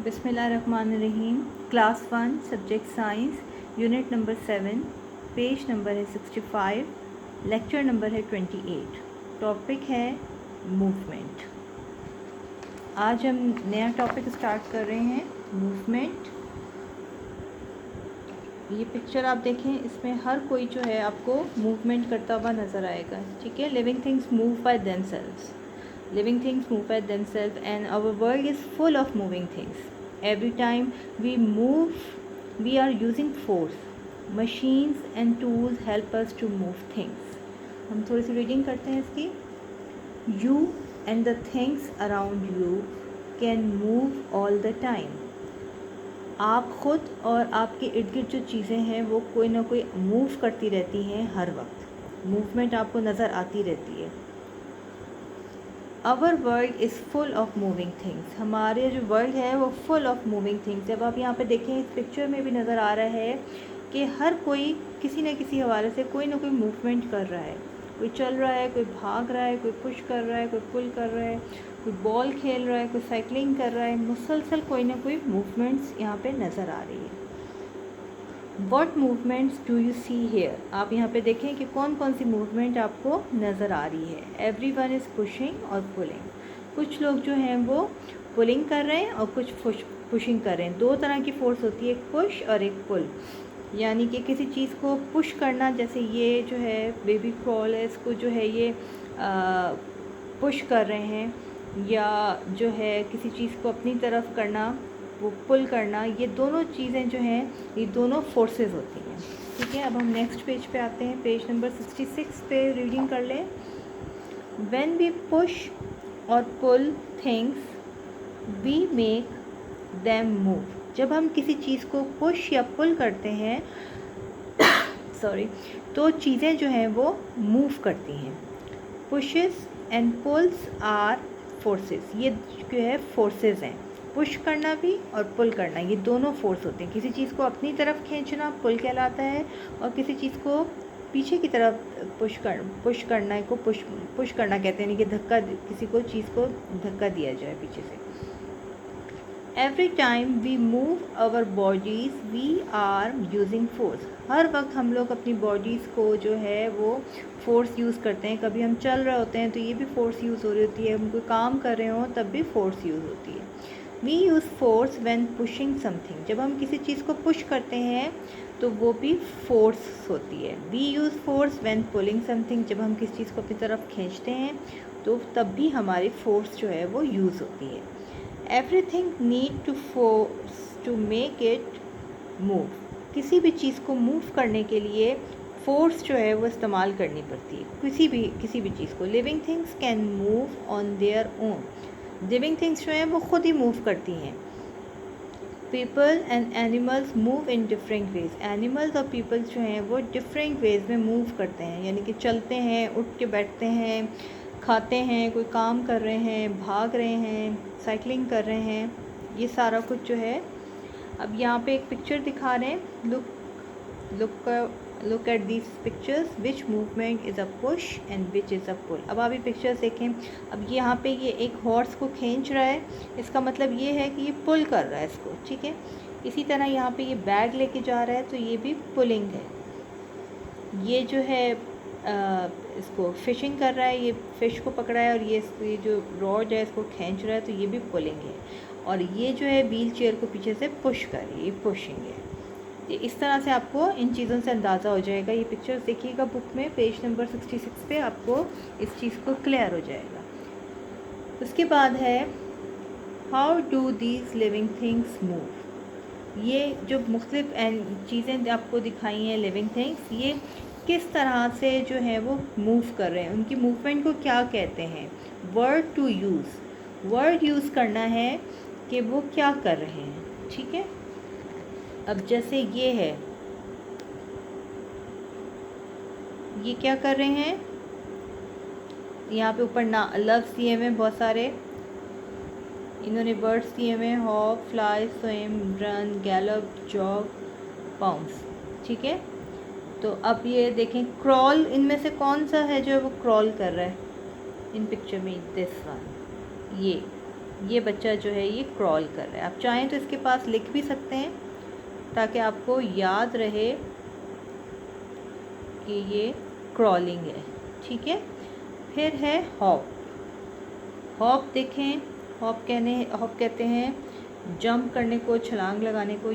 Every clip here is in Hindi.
बिस्मिल्लाहिर्रहमानिर्रहीम। Class 1 subject science, unit number 7, page number है 65, लेक्चर नंबर है 28। टॉपिक है मूवमेंट। आज हम नया टॉपिक स्टार्ट कर रहे हैं, मूवमेंट। ये पिक्चर आप देखें, इसमें हर कोई जो है आपको मूवमेंट करता हुआ नज़र आएगा। ठीक है, living things move by themselves. Living things move by themselves and our world is full of moving things. Every time we move, we are using force. Machines and tools help us to move things. हम थोड़ी सी रीडिंग करते हैं इसकी। You and the things around you can move all the time. आप ख़ुद और आपके इर्द गिर्द जो चीज़ें हैं वो कोई ना कोई मूव करती रहती हैं हर वक्त। मूवमेंट आपको नज़र आती रहती है। Our world is full of moving things. हमारे जो वर्ल्ड है वो फुल ऑफ मूविंग थिंग्स। जब आप यहाँ पे देखें, इस पिक्चर में भी नज़र आ रहा है कि हर कोई किसी न किसी हवाले से कोई ना कोई मूवमेंट कर रहा है। कोई चल रहा है, कोई भाग रहा है, कोई पुश कर रहा है, कोई पुल कर रहा है, कोई बॉल खेल रहा है, कोई साइकिलिंग कर रहा है। मुसलसल कोई ना कोई मूवमेंट्स यहाँ पे नज़र आ रही है। What movements do you see here? आप यहाँ पे देखें कि कौन कौन सी मूवमेंट आपको नज़र आ रही है। Everyone is pushing और pulling। कुछ लोग जो हैं वो पुलिंग कर रहे हैं और कुछ पुशिंग कर रहे हैं। दो तरह की फोर्स होती है, एक पुश और एक पुल। यानी कि किसी चीज़ को पुश करना, जैसे ये जो है बेबी क्रॉल है, इसको जो है ये पुश कर रहे हैं, या जो है किसी चीज़ को अपनी तरफ करना, वो पुल करना, ये दोनों चीज़ें जो हैं ये दोनों फोर्सेस होती हैं। ठीक है, अब हम नेक्स्ट पेज पे आते हैं। पेज नंबर 66 पे रीडिंग कर लें। व्हेन वी पुश और pull things we make them move. जब हम किसी चीज़ को पुश या पुल करते हैं तो चीज़ें जो हैं वो मूव करती हैं। Pushes and pulls are forces. ये जो है फोर्सेस हैं। पुश करना भी और पुल करना, ये दोनों फोर्स होते हैं। किसी चीज़ को अपनी तरफ खींचना पुल कहलाता है, और किसी चीज़ को पीछे की तरफ पुश करना को पुश करना कहते हैं। यानी कि धक्का, किसी को चीज़ को धक्का दिया जाए पीछे से। Every time we move our bodies we are using force. हर वक्त हम लोग अपनी बॉडीज़ को जो है वो फोर्स यूज़ करते हैं। कभी हम चल रहे होते हैं तो ये भी फोर्स यूज़ हो रही होती है, हम कोई काम कर रहे हों तब भी फोर्स यूज़ होती है। We use force when pushing something. जब हम किसी चीज़ को पुश करते हैं तो वो भी फोर्स होती है। We use force when pulling something. जब हम किसी चीज़ को अपनी तरफ खींचते हैं तो तब भी हमारी फोर्स जो है वो यूज़ होती है। Everything need to force to make it move. किसी भी चीज़ को मूव करने के लिए फोर्स जो है वो इस्तेमाल करनी पड़ती है, किसी भी चीज़ को। Living things can move on their own. Living things जो हैं वो ख़ुद ही मूव करती हैं। People and animals move in different ways. Animals और पीपल्स जो हैं वो डिफरेंट वेज में मूव करते हैं, यानी कि चलते हैं, उठ के बैठते हैं, खाते हैं, कोई काम कर रहे हैं, भाग रहे हैं, साइकिलिंग कर रहे हैं, ये सारा कुछ जो है। अब यहाँ पे एक पिक्चर दिखा रहे हैं। Look at these pictures. Which movement is a push and which is a pull. अब आप ये पिक्चर्स देखें। अब यहाँ पे ये एक हॉर्स को खींच रहा है, इसका मतलब ये है कि ये पुल कर रहा है इसको। ठीक है, इसी तरह यहाँ पे ये बैग लेके जा रहा है तो ये भी पुलिंग है। ये जो है इसको फिशिंग कर रहा है, ये फ़िश को पकड़ा है और ये जो रॉड है इसको खींच रहा है, तो ये भी पुलिंग है। और ये जो है व्हील चेयर को पीछे से पुश कर रही है, ये पुशिंग है। ये इस तरह से आपको इन चीज़ों से अंदाज़ा हो जाएगा। ये पिक्चर्स देखिएगा बुक में, पेज नंबर 66 पे आपको इस चीज़ को क्लियर हो जाएगा। उसके बाद है how do these living things move. ये जो मुख्तलिफ चीज़ें आपको दिखाई हैं, लिविंग थिंग्स, ये किस तरह से जो है वो मूव कर रहे हैं, उनकी मूवमेंट को क्या कहते हैं। Word to use, word use करना है कि वो क्या कर रहे हैं। ठीक है, अब जैसे ये है, ये क्या कर रहे हैं, यहाँ पे ऊपर ना लफ्ज़ दिए हुए हैं बहुत सारे, इन्होंने वर्ड्स दिए हुए हैं, hop, fly, swim, run, Gallup, jog, bounce. ठीक है, तो अब ये देखें क्रॉल, इनमें से कौन सा है जो वो क्रॉल कर रहा है इन पिक्चर में, दिस वन, ये ये बच्चा जो है ये क्रॉल कर रहा है। आप चाहें तो इसके पास लिख भी सकते हैं ताकि आपको याद रहे कि ये क्रॉलिंग है, ठीक है। फिर है हॉप। हॉप देखें, हॉप कहते हैं जंप करने को, छलांग लगाने को।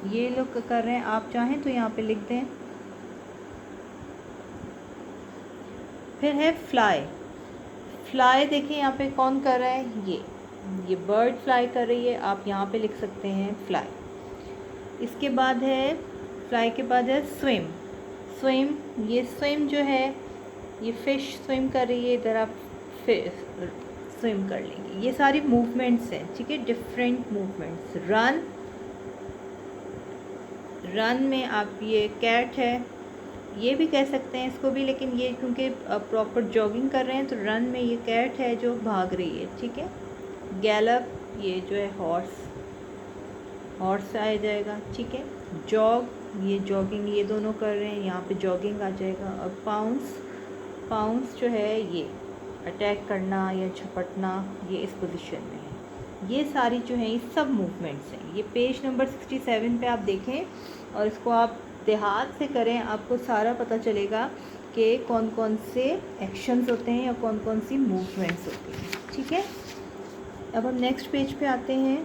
ये लोग कर रहे हैं। आप चाहें तो यहाँ पे लिख दें। फिर है फ्लाई। फ्लाई देखें यहाँ पे कौन कर रहा है, ये बर्ड फ्लाई कर रही है। आप यहाँ पे लिख सकते हैं फ्लाई। इसके बाद है, फ्लाई के बाद है स्विम। ये स्विम जो है, ये फ़िश स्विम कर रही है, इधर आप स्विम कर लेंगे। ये सारी मूवमेंट्स हैं, ठीक है, डिफरेंट मूवमेंट्स। रन में आप, ये कैट है, ये भी कह सकते हैं इसको भी, लेकिन ये क्योंकि प्रॉपर जॉगिंग कर रहे हैं तो रन में ये कैट है जो भाग रही है, ठीक है। गैलप, ये जो है हॉर्स आ जाएगा, ठीक है। जॉग, ये जॉगिंग, ये दोनों कर रहे हैं, यहाँ पे जॉगिंग आ जाएगा। और पाउंस जो है ये अटैक करना या झपटना, ये इस पोजीशन में है। ये सारी जो हैं ये सब मूवमेंट्स हैं। ये पेज नंबर 67 पे आप देखें और इसको आप देहात से करें, आपको सारा पता चलेगा कि कौन कौन से एक्शंस होते हैं या कौन कौन सी मूवमेंट्स होती हैं, ठीक है। अब हम नेक्स्ट पेज पे आते हैं।